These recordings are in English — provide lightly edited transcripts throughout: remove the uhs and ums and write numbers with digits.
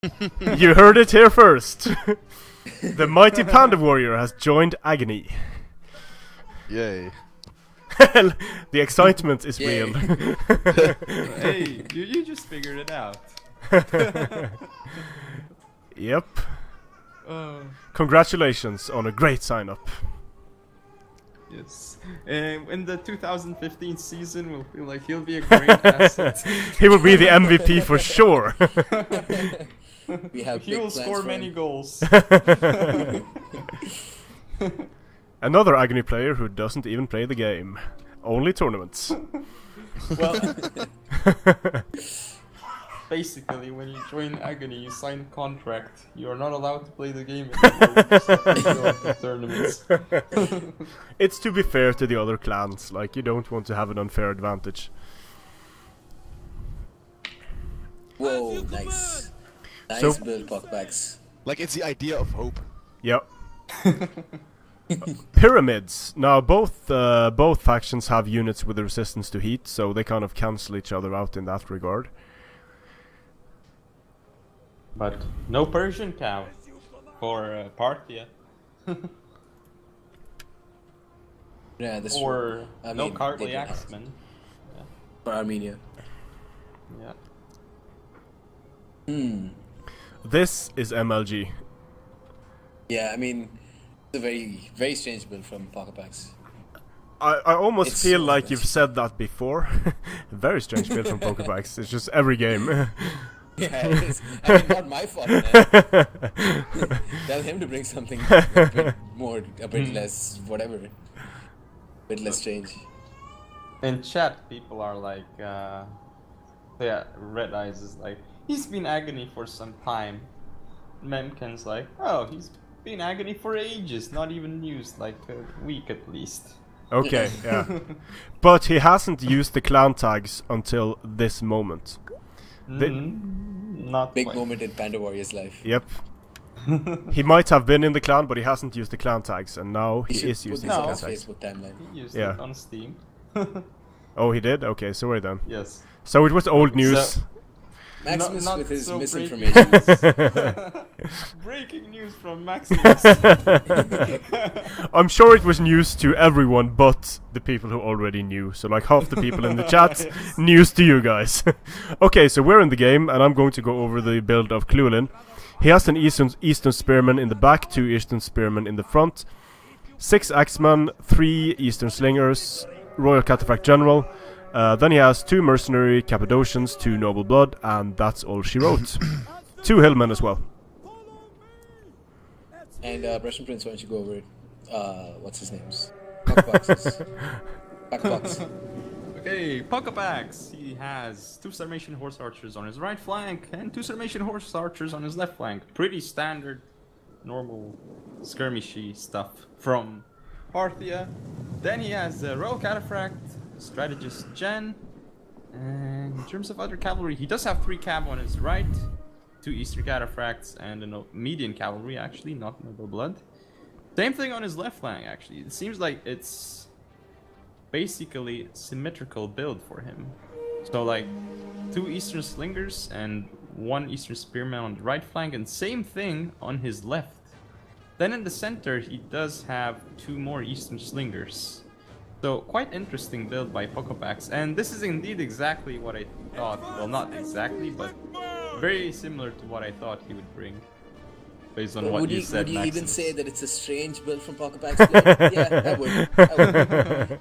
You heard it here first. The mighty Panda Warrior has joined Agony. Yay. The excitement is real. Hey, you just figured it out. Yep. Congratulations on a great sign-up. Yes. In the 2015 season, we'll feel like he'll be a great asset. He will be the MVP for sure. He will score many goals. Another Agony player who doesn't even play the game. Only tournaments. Well, basically, when you join Agony, you sign a contract. You are not allowed to play the game anymore. You just have to go to tournaments. It's to be fair to the other clans. Like, you don't want to have an unfair advantage. Whoa, nice. Nice build, Poccopacs. Like, it's the idea of hope. Yep. Pyramids. Now, both factions have units with resistance to heat, so they kind of cancel each other out in that regard. But no Persian cow for Parthia. Yeah, this or I no mean, Kartli Axemen. Yeah. For Armenia. Yeah. This is MLG. Yeah, I mean, it's a very, very strange build from Poccopacs. I almost It's feel so like strange. you've said that before. Very strange build from Poccopacs. It's just every game. Yeah, it is. I mean, not my fault, man. Tell him to bring something a bit more, a bit less, whatever. A bit less strange. In chat, people are like, yeah, Red Eyes is like, he's been Agony for some time. Memken's like, oh, he's been Agony for ages, not even used, like a week at least. Okay, yeah. But he hasn't used the clan tags until this moment. Not Big quite. moment in Panda Warrior's life. Yep. He might have been in the clan, but he hasn't used the clan tags, and now he should is put using this the on clan his tags. Facebook timeline. He used Yeah. it on Steam. Oh, he did? Okay, sorry then. Yes. So it was old news. So- Maximus not with his so misinformation. Breaking news from Maximus. I'm sure it was news to everyone but the people who already knew. So like half the people in the chat, news to you guys. Okay, so we're in the game, and I'm going to go over the build of Llewelin. He has an Eastern Spearman in the back, 2 Eastern Spearmen in the front, 6 Axemen, 3 Eastern Slingers, Royal Cataphract General. Then he has 2 Mercenary Cappadocians, 2 Noble Blood, and that's all she wrote. 2 Hillmen as well. And Russian Prince, why don't you go over it? What's his name's? Poccopacs. Poccopacs. Okay, Poccopacs. He has 2 Sarmatian Horse Archers on his right flank and 2 Sarmatian Horse Archers on his left flank. Pretty standard, normal, skirmishy stuff from Parthia. Then he has Royal Cataphract, Strategist Gen, and in terms of other cavalry, he does have 3 cav on his right, 2 Eastern Cataphracts, and a median cavalry, actually, not Noble Blood. Same thing on his left flank, actually. It seems like it's basically a symmetrical build for him. So, like, 2 Eastern Slingers and 1 Eastern Spearman on the right flank, and same thing on his left. Then in the center, he does have 2 more Eastern Slingers. So, quite interesting build by Poccopacs, and this is indeed exactly what I thought. Well, not exactly, but very similar to what I thought he would bring, based on what you said, Would you Maximus. even say that it's a strange build from Poccopacs? Yeah, I would.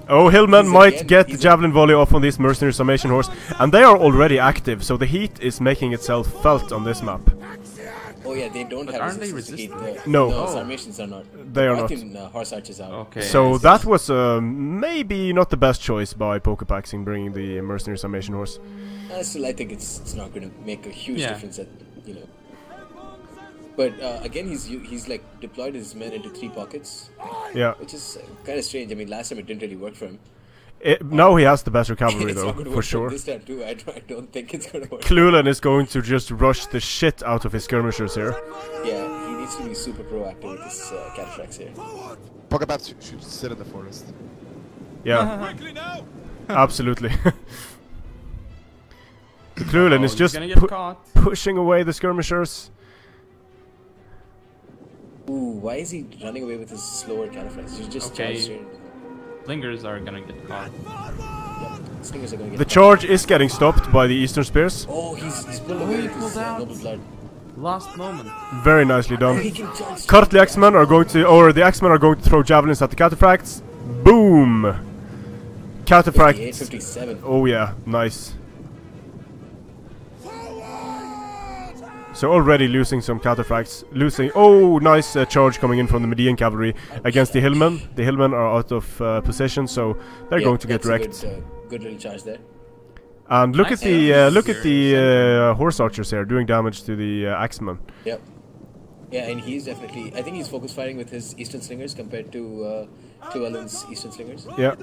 Oh, Hillman He's might again- get the he's Javelin Volley off on these Mercenary Summation Horse, and they are already active, so the heat is making itself felt on this map. Oh yeah, they don't But have aren't they resistance to heat. resistant? No. No, Oh. Sarmatians are not. They are not. Parthian, horse archers are. Okay. So that was maybe not the best choice by Poccopacs in bringing the Mercenary Summation Horse. Still, I think it's not going to make a huge Yeah. difference. At But again, he's like deployed his men into 3 pockets, Yeah. which is kind of strange. I mean, last time it didn't really work for him. Now he has the better cavalry It's though, not going to for work sure. this time too. I don't think it's going to work. Llewelin is going to just rush the shit out of his skirmishers here. Yeah, he needs to be super proactive with his cataphracts here. Poccopacs should sit in the forest. Yeah. Absolutely. Llewelin is he's just gonna get caught. pushing away the skirmishers. Ooh, why is he running away with his slower cataphracts? You just Okay. charge straight into them. Slingers are gonna get caught. Yep. Slingers are gonna get The caught. charge is getting stopped by the Eastern Spears. Oh, he's pulled away with his noble blood. Last moment. Very nicely done. He can charge Currently, Axemen are going to, or the Axemen are going to throw javelins at the cataphracts. Boom! 58, Cataphracts. 57. Oh yeah, nice. So already losing some cataphracts. Losing. Oh, nice charge coming in from the Median cavalry against the Hillmen. The Hillmen are out of position, so they're going to get that's a wrecked. good little charge there. And look at the Nice. horse archers here doing damage to the Axemen. Yep. Yeah, and he's definitely. I think he's focus firing with his Eastern Slingers compared to Llewelyn's Eastern Slingers. Yeah.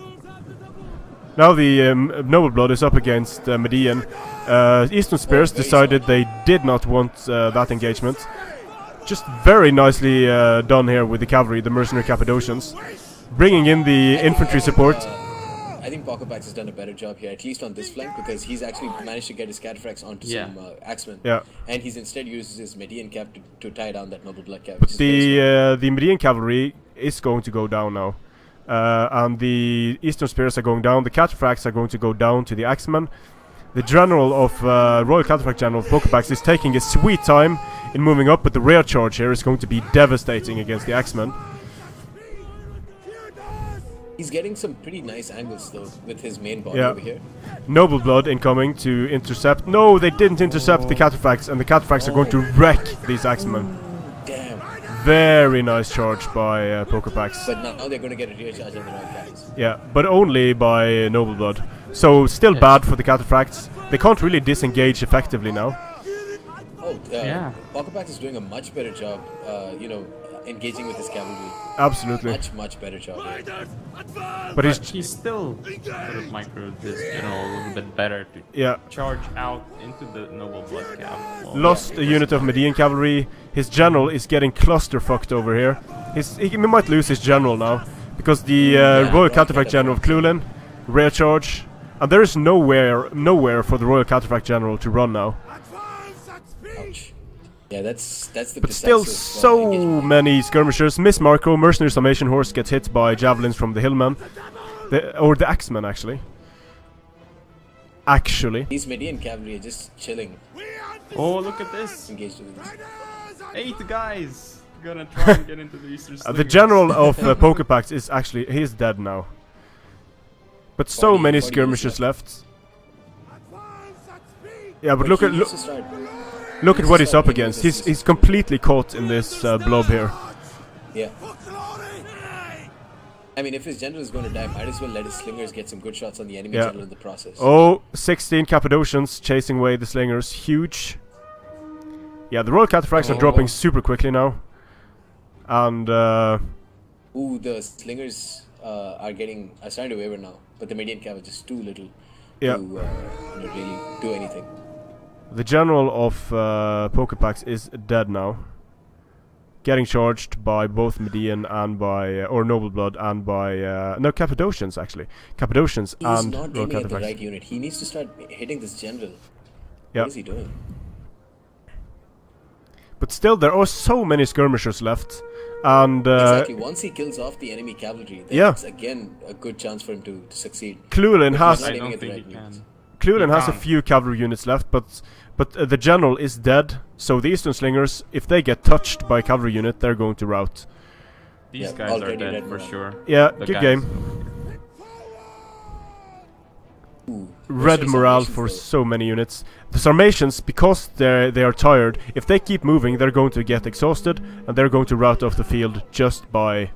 Now the Noble Blood is up against Median. Eastern Spears very decided they did not want that engagement. Just very nicely done here with the cavalry, the mercenary Cappadocians. Bringing in the infantry support. I think Poccopacs has done a better job here, at least on this flank, because he's actually managed to get his cataphracts onto some axemen. Yeah. And he's instead uses his Median cap to tie down that Noble Blood cap. Which is very smart. The Median cavalry is going to go down now. And the Eastern Spears are going down. The cataphracts are going to go down to the Axemen. The general of Royal Cataphract General of Poccopacs is taking his sweet time in moving up, but the rear charge here is going to be devastating against the Axemen. He's getting some pretty nice angles though with his main body Yeah. over here. Noble Blood incoming to intercept. No, they didn't intercept the cataphracts, and the cataphracts are going to wreck these Axemen. Damn. Very nice charge by Poccopacs. But now they're going to get a rear charge on the right guys. Yeah, but only by Noble Blood. So still bad for the cataphracts. They can't really disengage effectively now. Oh, Yeah. Poccopacs is doing a much better job, engaging with his cavalry. Absolutely. Much better job here. But He's still sort of micro this general a little bit better to yeah, charge out into the Noble Blood cap. Well, lost a unit of Median cavalry. His general is getting cluster-fucked over here. He might lose his general now, because the Royal Cataphract General of Llewelin, rear charge, and there is nowhere for the Royal Cataphract General to run now. Ouch. Yeah, that's the. But still, decisive, so engagement. many skirmishers. Miss Marco, mercenary summation horse, gets hit by javelins from the Hillmen, or the Axemen actually. These Median cavalry are just chilling, Oh, look at this! engaged with this. 8 guys gonna try and get into the Eastern The Slingers. general of Poccopacs is actually he's dead now. But so 40 many units skirmishers left. Yeah, but He needs to start- look at what he's up hitting against. with his- He's completely caught in this blob here. Yeah. I mean, if his general is going to die, might as well let his slingers get some good shots on the enemy Yeah. general in the process. Oh, 16 Cappadocians chasing away the slingers. Huge. Yeah, the Royal Cataphracts are dropping super quickly now. And Ooh, the slingers are starting to waver now, but the Median cav is just too little Yeah. to really do anything. the general of Poccopacs is dead now. Getting charged by both Median and by or Noble Blood and by no, Cappadocians actually. Cappadocians He's and not Royal aiming at the Cataphracts. right unit. He needs to start hitting this general. Yeah. What is he doing? But still, there are so many skirmishers left, and Exactly. Once he kills off the enemy cavalry, then Yeah. it's again a good chance for him to succeed. Llewelin has not I aiming don't at the think he right can. units. Llewelin has a can't. few cavalry units left, but the general is dead. So the Eastern Slingers, if they get touched by a cavalry unit, they're going to rout. These Yeah, guys are already dead dead for now. sure. Yeah, The good guys. game. Ooh, Red those morale Sarmatians, for though. so many units. The Sarmatians, because they are tired, if they keep moving, they're going to get exhausted, and they're going to rout off the field just by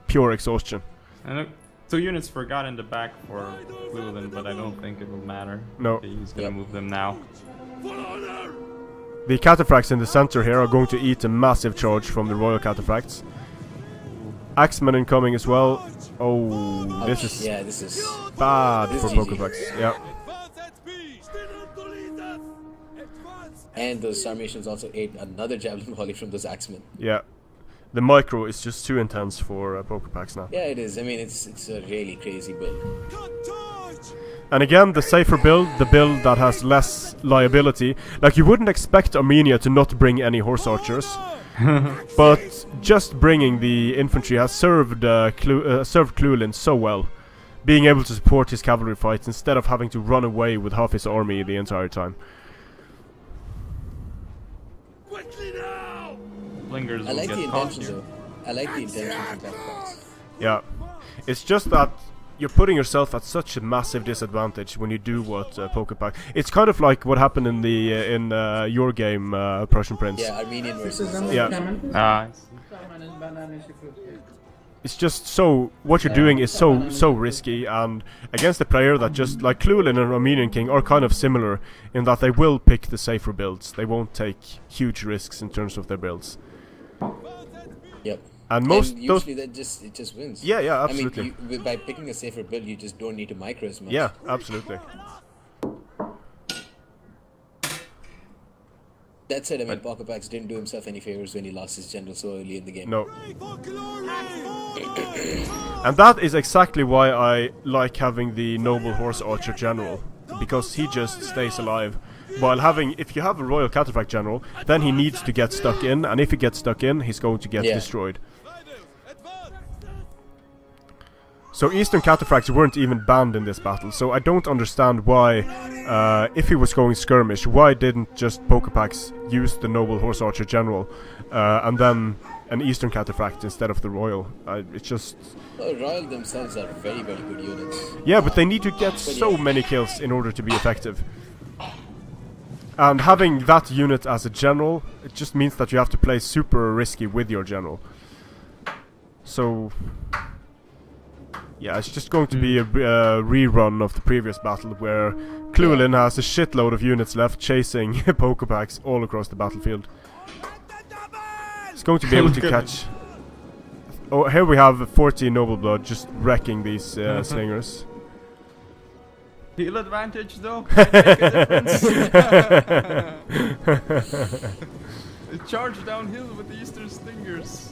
pure exhaustion. And look, 2 units forgot in the back for Llewelin, but I don't think it will matter. No. He's gonna Yep. move them now. The Cataphracts in the center here are going to eat a massive charge from the Royal Cataphracts. Axemen incoming as well. Oh, this Ouch. is Yeah, this is. bad This for is GG. Poccopacs. Yeah. And those Sarmatians also ate another javelin volley from those axemen. Yeah. The micro is just too intense for Poccopacs now. Yeah, it is. I mean, it's a really crazy build. And again, the safer build, the build that has less liability. Like, you wouldn't expect Armenia to not bring any horse archers, but just bringing the infantry has served Llewelin so well, being able to support his cavalry fights instead of having to run away with half his army the entire time. Lingers I will like get the caught intentions here. though. I like the intentions of Poccopacs. Yeah, it's just that you're putting yourself at such a massive disadvantage when you do what Poccopac. It's kind of like what happened in the your game, Prussian Prince. Yeah, Armenian versus. Yeah. It's just so what you're doing is so risky, and against a player that just like Llewelin and Armenian King are kind of similar in that they will pick the safer builds. They won't take huge risks in terms of their builds. Yep. And most usually it just wins. Yeah, yeah, absolutely. I mean, by picking a safer build, you just don't need to micro as much. Yeah, absolutely. That said, I mean, Poccopacs didn't do himself any favors when he lost his general so early in the game. No. And that is exactly why I like having the noble horse archer general, because he just stays alive. While having, if you have a royal cataphract general, then he needs to get stuck in, and if he gets stuck in, he's going to get destroyed. So Eastern cataphracts weren't even banned in this battle, so I don't understand why, if he was going skirmish, why didn't just Poccopacs use the noble horse archer general, and then an Eastern cataphract instead of the royal? It's just... Well, royal themselves are very, very good units. Yeah, but they need to get so many kills in order to be effective. And having that unit as a general, it just means that you have to play super risky with your general. So... yeah, it's just going to be a rerun of the previous battle where Llewelin has a shitload of units left chasing Poccopacs all across the battlefield. It's going to be able to catch... Oh, here we have 40 noble blood just wrecking these slingers. Heal advantage though. Make a difference. Charge downhill with the Eastern Stingers.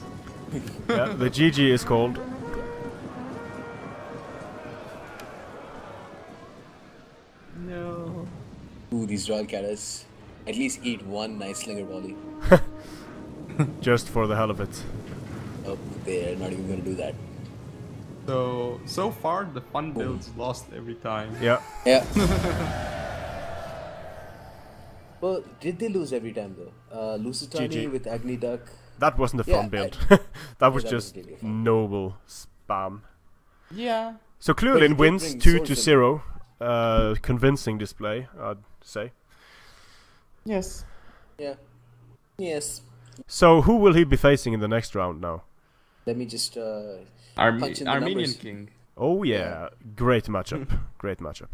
Yeah, the GG is called. No. Ooh, these royal catas. At least eat one nice slinger volley. Just for the hell of it. Oh, they're not even gonna do that. So far the fun builds lost every time. Yeah. Yeah. Well, did they lose every time though? Lusitani GG. with Agni Duck. That wasn't a fun build. That was just really fun. noble spam. Yeah. So But he Llewelin did wins bring 2-0. Convincing display, I'd say. Yes. Yeah. Yes. So who will he be facing in the next round now? Let me just punch in the Armenian numbers. King. Oh yeah, great matchup. Great matchup.